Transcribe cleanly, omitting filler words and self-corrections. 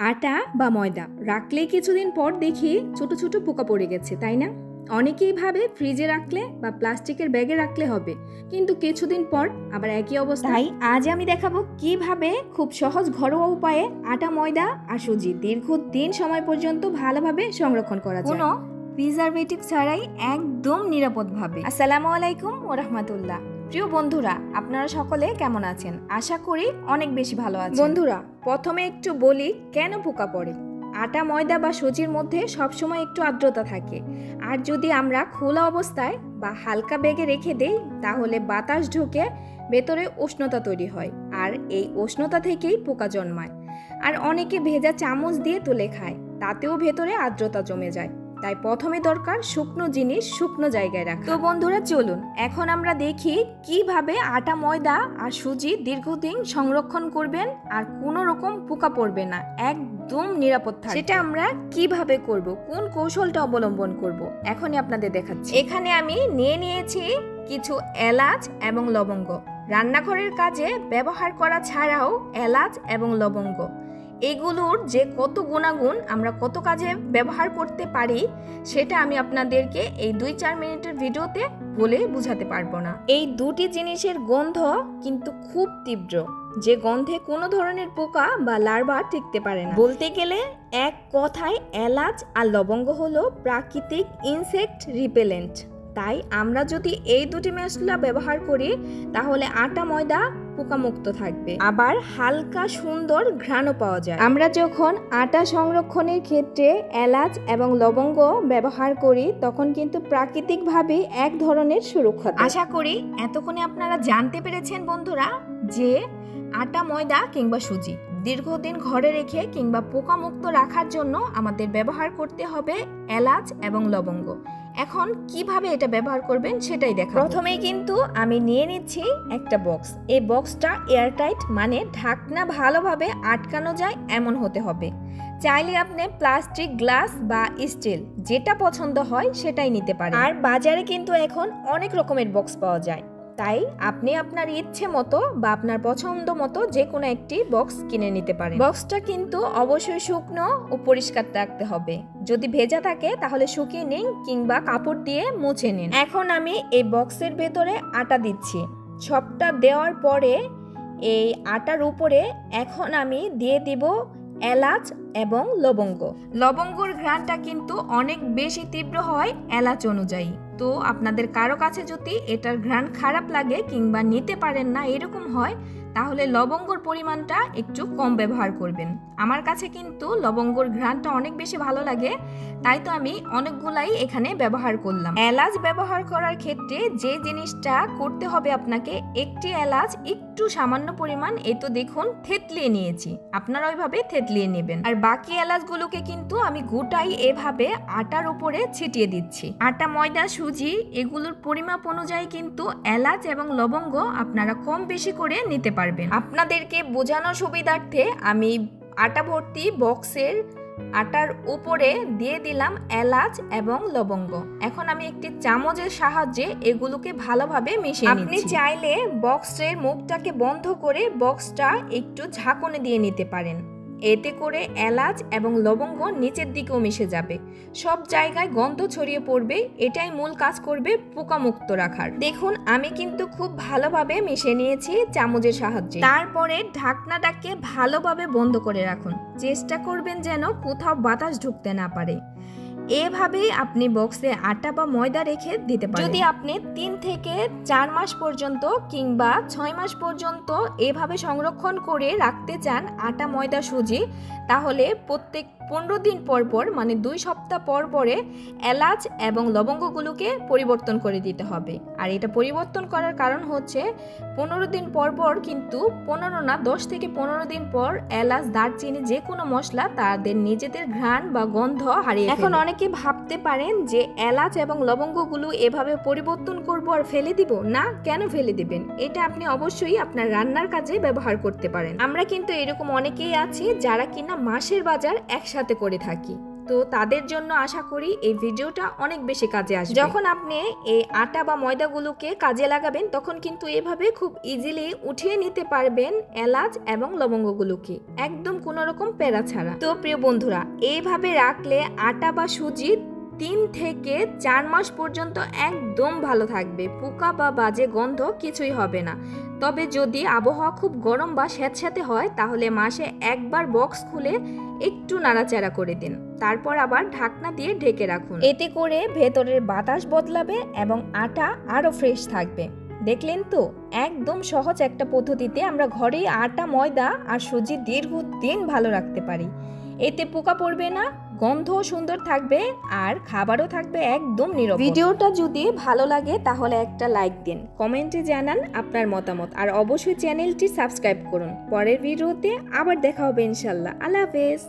আটা বা ময়দা রাখলেই কিছুদিন পর দেখি ছোট ছোট পোকা পড়ে গেছে, তাই না? অনেকেই ভাবে ফ্রিজে রাখলে বা প্লাস্টিকের ব্যাগে রাখলে হবে, কিন্তু কিছুদিন পর আবার একই অবস্থা। তাই আজ আমি দেখাবো কিভাবে খুব সহজ ঘরোয়া উপায়ে আটা, ময়দা আর সুজি দীর্ঘদিন সময় পর্যন্ত ভালোভাবে সংরক্ষণ করা যায়, কোনো প্রিজারভেটিভ ছাড়াই একদম নিরাপদভাবে। আসসালামু আলাইকুম ওয়া রাহমাতুল্লাহ। প্রিয় বন্ধুরা, আপনারা সকলে কেমন আছেন? আশা করি অনেক বেশি ভালো আছেন। বন্ধুরা, প্রথমে একটু বলি কেন পোকা পড়ে। আটা, ময়দা বা সুজির মধ্যে সবসময় একটু আর্দ্রতা থাকে, আর যদি আমরা খোলা অবস্থায় বা হালকা বেগে রেখে দেই তাহলে বাতাস ঢুকে ভেতরে উষ্ণতা তৈরি হয়, আর এই উষ্ণতা থেকেই পোকা জন্মায়। আর অনেকে ভেজা চামচ দিয়ে তুলে খায়, তাতেও ভেতরে আর্দ্রতা জমে যায়। তাই প্রথমে দরকার শুকনো জিনিস শুকনো জায়গায় রাখা। তো বন্ধুরা, চলুন এখন আমরা দেখি কিভাবে আটা, ময়দা আর সুজি দীর্ঘদিন সংরক্ষণ করবেন আর কোনো রকম পোকা পড়বে না, একদম নিরাপদ থাকবে। সেটা আমরা কিভাবে করব, কোন কৌশলটা অবলম্বন করব, এখনই আপনাদের দেখাচ্ছি। এখানে আমি নিয়েছি কিছু এলাচ এবং লবঙ্গ। রান্নাঘরের কাজে ব্যবহার করা ছাড়াও এলাচ এবং লবঙ্গ এগুলোর যে কত গুণাগুণ আমরা কত কাজে ব্যবহার করতে পারি সেটা আমি আপনাদেরকে এই 2-4 মিনিটের ভিডিওতে বলে বোঝাতে পারবো না। এই দুটি জিনিসের গন্ধ কিন্তু খুব তীব্র, যে গন্ধে কোনো ধরনের পোকা বা লার্ভা টিকতে পারে না। বলতে গেলে এক কথায় এলাচ আর লবঙ্গ হলো প্রাকৃতিক ইনসেক্ট রিপেলেন্ট। তাই আমরা যদি এই দুটি মশলা ব্যবহার করি তাহলে আটা, ময়দা পোকামুক্ত থাকবে, আবার হালকা সুন্দর ঘ্রাণও পাওয়া যায়। আমরা যখন আটা সংরক্ষণের ক্ষেত্রে এলাচ এবং লবঙ্গ ব্যবহার করি তখন কিন্তু প্রাকৃতিকভাবে এক ধরনের সুরক্ষা। আশা করি এতক্ষণে আপনারা জানতে পেরেছেন বন্ধুরা যে আটা, ময়দা কিংবা সুজি দীর্ঘদিন ঘরে রেখে কিংবা পোকামুক্ত রাখার জন্য আমাদের ব্যবহার করতে হবে এলাচ এবং লবঙ্গ। এখন কিভাবে এটা ব্যবহার করবেন সেটাই দেখা। প্রথমেই কিন্তু আমি নিয়ে নিচ্ছি একটা বক্স। এই বক্সটা এয়ারটাইট, মানে ঢাকনা ভালোভাবে আটকানো যায় এমন হতে হবে। চাইলে আপনি প্লাস্টিক, গ্লাস বা স্টিল যেটা পছন্দ হয় সেটাই নিতে পারেন। আর বাজারে কিন্তু এখন অনেক রকমের বক্স পাওয়া যায়, তাই আপনি আপনার ইচ্ছে মতো বা আপনার পছন্দ মতো যে কোনো একটি বক্স কিনে নিতে পারেন। বক্সটা কিন্তু অবশ্যই শুকনো ও পরিষ্কার রাখতে হবে। যদি ভেজা থাকে তাহলে শুকিয়ে নিন কিংবা কাপড় দিয়ে মুছে নিন। এখন আমি এই বক্সের ভেতরে আটা দিচ্ছি। সবটা দেওয়ার পরে এই আটার উপরে এখন আমি দিয়ে দিব এলাচ এবং লবঙ্গ। লবঙ্গর ঘ্রাণটা কিন্তু অনেক বেশি তীব্র হয় এলাচ অনুযায়ী। তো আপনাদের কারো কাছে যদি এটার ঘ্রাণ খারাপ লাগে কিংবা নিতে পারেন না এরকম হয় তাহলে লবঙ্গর পরিমাণটা একটু কম ব্যবহার করবেন। আমার কাছে কিন্তু লবঙ্গর ঘ্রাণটা অনেক বেশি ভালো লাগে, তাই তো আমি অনেকগুলাই এখানে ব্যবহার করলাম। এলাচ ব্যবহার করার ক্ষেত্রে যে জিনিসটা করতে হবে আপনাকে, একটি এলাচ একটু সামান্য পরিমাণ এই তো দেখুন থেতলিয়ে নিয়েছি, আপনারা ওইভাবে থেতলিয়ে নেবেন। আর বাকি এলাচগুলোকে কিন্তু আমি গোটাই এভাবে আটার উপরে ছিটিয়ে দিচ্ছি। আটা, ময়দা, সুজি এগুলোর পরিমাপ অনুযায়ী কিন্তু এলাচ এবং লবঙ্গ আপনারা কম বেশি করে নিতে পারবেন। আপনাদেরকে বোঝানোর সুবিধার্থে আমি আটা ভর্তি বক্সের আটার উপরে দিয়ে দিলাম এলাচ এবং লবঙ্গ। এখন আমি একটি চামচের সাহায্যে এগুলোকে ভালোভাবে মিশিয়ে নিচ্ছি। আপনি চাইলে বক্সের মুখটাকে বন্ধ করে বক্সটা একটু ঝাঁকুনি দিয়ে নিতে পারেন, এতে করে এলাচ এবং লবঙ্গ নিচের দিকেও মিশে যাবে, সব জায়গায় গন্ধ ছড়িয়ে পড়বে। এটাই মূল কাজ করবে পোকামুক্ত রাখার। দেখুন আমি কিন্তু খুব ভালোভাবে মিশিয়ে নিয়েছি চামচের সাহায্যে। তারপরে ঢাকনাটাকে ভালোভাবে বন্ধ করে রাখুন, চেষ্টা করবেন যেন কোথাও বাতাস ঢুকতে না পারে। এভাবেই আপনি বক্সে আটা বা ময়দা রেখে দিতে পারেন। যদি আপনি 3 থেকে 4 মাস পর্যন্ত কিংবা 6 মাস পর্যন্ত এভাবে সংরক্ষণ করে রাখতে চান আটা, ময়দা, সুজি, তাহলে প্রত্যেক 15 দিন পর পর, মানে 2 সপ্তাহ পর পরে এলাচ এবং লবঙ্গগুলোকে পরিবর্তন করে দিতে হবে। আর এটা পরিবর্তন করার কারণ হচ্ছে 15 দিন পর পর কিন্তু 10 থেকে 15 দিন পর এলাচ, দারচিনি যে কোনো মশলা তাদের নিজেদের ঘ্রাণ বা গন্ধ হারিয়ে ফেলে। এখন অনেকে ভাবতে পারেন যে এলাচ এবং লবঙ্গগুলো এভাবে পরিবর্তন করব আর ফেলে দিব না। কেন ফেলে দিবেন? এটা আপনি অবশ্যই আপনার রান্নার কাজে ব্যবহার করতে পারেন। আমরা কিন্তু এরকম অনেকেই আছি যারা কিনা মাসের বাজার একসাথে করে থাকি। তো তাদের জন্য আশা করি এই ভিডিওটা অনেক বেশি কাজে আসবে। যখন আপনি এই আটা বা ময়দাগুলোকে কাজে লাগাবেন তখন কিন্তু এভাবে খুব ইজিলি উঠিয়ে নিতে পারবেন এলাচ এবং লবঙ্গগুলোকে, একদম কোনো রকম প্যারা ছাড়া। তো প্রিয় বন্ধুরা, এইভাবে রাখলে আটা বা সুজি 3 থেকে 4 মাস পর্যন্ত একদম ভালো থাকবে, পোকা বা বাজে গন্ধ কিছুই হবে না। তবে যদি আবহাওয়া খুব গরম বা স্যাঁতস্যাঁতে হয় তাহলে মাসে একবার বক্স খুলে একটু নাড়াচাড়া করে দিন, তারপর আবার ঢাকনা দিয়ে ঢেকে রাখুন। এতে করে ভেতরের বাতাস বদলাবে এবং আটা আরও ফ্রেশ থাকবে। দেখলেন তো, একদম সহজ একটা পদ্ধতিতে আমরা ঘরেই আটা, ময়দা আর সুজি দীর্ঘদিন ভালো রাখতে পারি। এতে পোকা পড়বে না, গন্ধও সুন্দর থাকবে আর খাবারও থাকবে একদম নিরাপদ। ভিডিওটা যদি ভালো লাগে তাহলে একটা লাইক দিন, কমেন্টে জানান আপনার মতামত আর অবশ্যই চ্যানেলটি সাবস্ক্রাইব করুন। পরের ভিডিওতে আবার দেখা হবে ইনশাল্লাহ। আল্লাহ হাফেজ।